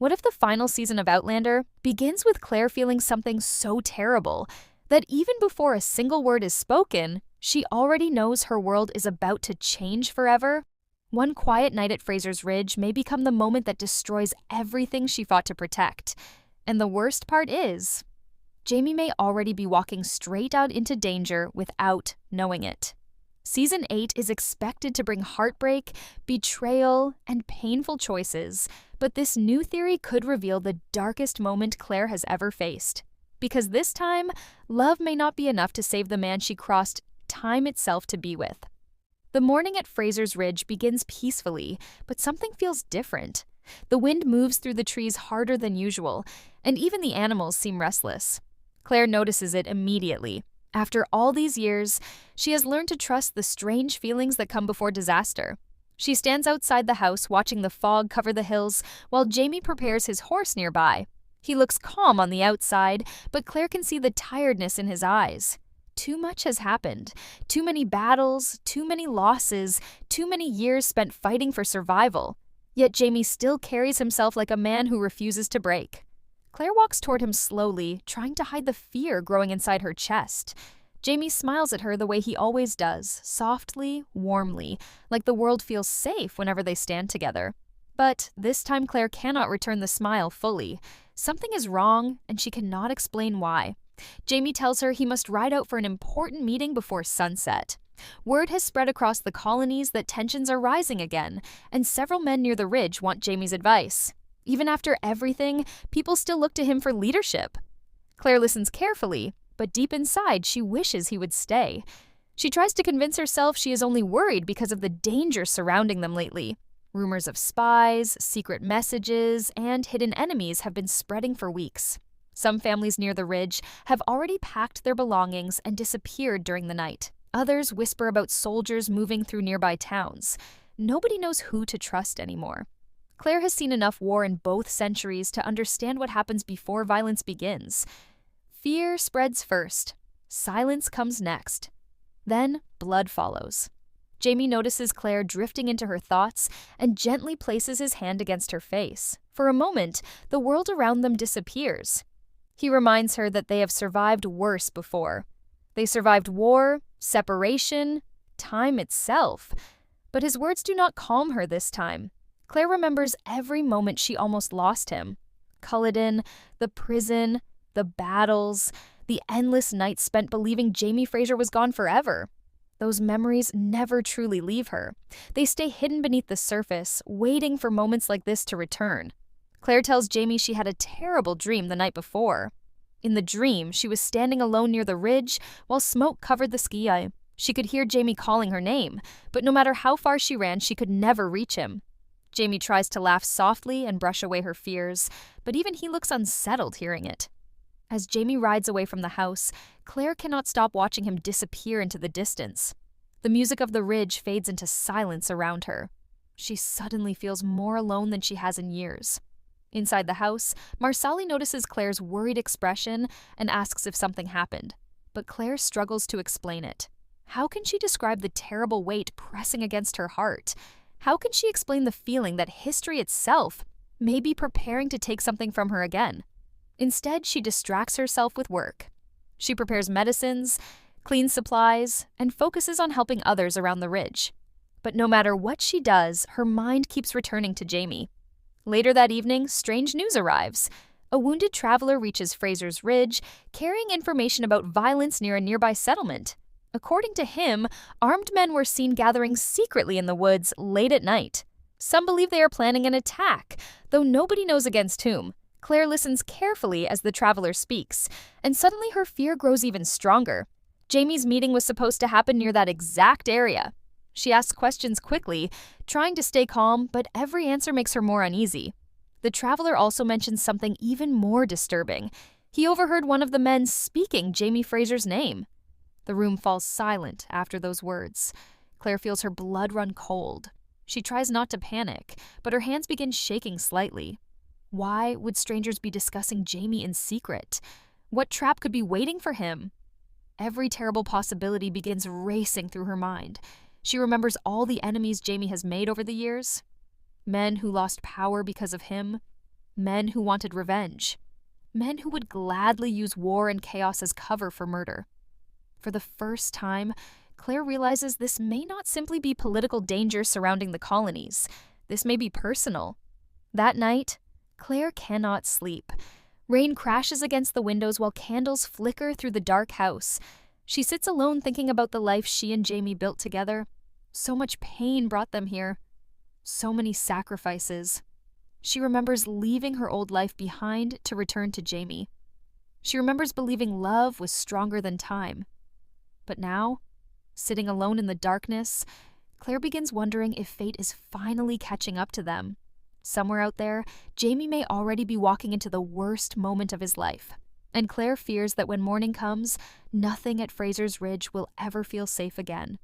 What if the final season of Outlander begins with Claire feeling something so terrible that even before a single word is spoken, she already knows her world is about to change forever? One quiet night at Frasers Ridge may become the moment that destroys everything she fought to protect. And the worst part is, Jamie may already be walking straight out into danger without knowing it. Season 8 is expected to bring heartbreak, betrayal, and painful choices, but this new theory could reveal the darkest moment Claire has ever faced. Because this time, love may not be enough to save the man she crossed time itself to be with. The morning at Frasers Ridge begins peacefully, but something feels different. The wind moves through the trees harder than usual, and even the animals seem restless. Claire notices it immediately. After all these years, she has learned to trust the strange feelings that come before disaster. She stands outside the house watching the fog cover the hills while Jamie prepares his horse nearby. He looks calm on the outside, but Claire can see the tiredness in his eyes. Too much has happened. Too many battles, too many losses, too many years spent fighting for survival. Yet Jamie still carries himself like a man who refuses to break. Claire walks toward him slowly, trying to hide the fear growing inside her chest. Jamie smiles at her the way he always does, softly, warmly, like the world feels safe whenever they stand together. But this time Claire cannot return the smile fully. Something is wrong, and she cannot explain why. Jamie tells her he must ride out for an important meeting before sunset. Word has spread across the colonies that tensions are rising again, and several men near the ridge want Jamie's advice. Even after everything, people still look to him for leadership. Claire listens carefully, but deep inside she wishes he would stay. She tries to convince herself she is only worried because of the danger surrounding them lately. Rumors of spies, secret messages, and hidden enemies have been spreading for weeks. Some families near the ridge have already packed their belongings and disappeared during the night. Others whisper about soldiers moving through nearby towns. Nobody knows who to trust anymore. Claire has seen enough war in both centuries to understand what happens before violence begins. Fear spreads first. Silence comes next. Then blood follows. Jamie notices Claire drifting into her thoughts and gently places his hand against her face. For a moment, the world around them disappears. He reminds her that they have survived worse before. They survived war, separation, time itself. But his words do not calm her this time. Claire remembers every moment she almost lost him. Culloden, the prison, the battles, the endless nights spent believing Jamie Fraser was gone forever. Those memories never truly leave her. They stay hidden beneath the surface, waiting for moments like this to return. Claire tells Jamie she had a terrible dream the night before. In the dream, she was standing alone near the ridge while smoke covered the sky. She could hear Jamie calling her name, but no matter how far she ran, she could never reach him. Jamie tries to laugh softly and brush away her fears, but even he looks unsettled hearing it. As Jamie rides away from the house, Claire cannot stop watching him disappear into the distance. The music of the ridge fades into silence around her. She suddenly feels more alone than she has in years. Inside the house, Marsali notices Claire's worried expression and asks if something happened, but Claire struggles to explain it. How can she describe the terrible weight pressing against her heart? How can she explain the feeling that history itself may be preparing to take something from her again? Instead, she distracts herself with work. She prepares medicines, cleans supplies, and focuses on helping others around the ridge. But no matter what she does, her mind keeps returning to Jamie. Later that evening, strange news arrives. A wounded traveler reaches Frasers Ridge, carrying information about violence near a nearby settlement. According to him, armed men were seen gathering secretly in the woods late at night. Some believe they are planning an attack, though nobody knows against whom. Claire listens carefully as the traveler speaks, and suddenly her fear grows even stronger. Jamie's meeting was supposed to happen near that exact area. She asks questions quickly, trying to stay calm, but every answer makes her more uneasy. The traveler also mentions something even more disturbing. He overheard one of the men speaking Jamie Fraser's name. The room falls silent after those words. Claire feels her blood run cold. She tries not to panic, but her hands begin shaking slightly. Why would strangers be discussing Jamie in secret? What trap could be waiting for him? Every terrible possibility begins racing through her mind. She remembers all the enemies Jamie has made over the years. Men who lost power because of him. Men who wanted revenge. Men who would gladly use war and chaos as cover for murder. For the first time, Claire realizes this may not simply be political danger surrounding the colonies. This may be personal. That night, Claire cannot sleep. Rain crashes against the windows while candles flicker through the dark house. She sits alone thinking about the life she and Jamie built together. So much pain brought them here. So many sacrifices. She remembers leaving her old life behind to return to Jamie. She remembers believing love was stronger than time. But now, sitting alone in the darkness, Claire begins wondering if fate is finally catching up to them. Somewhere out there, Jamie may already be walking into the worst moment of his life, and Claire fears that when morning comes, nothing at Frasers Ridge will ever feel safe again.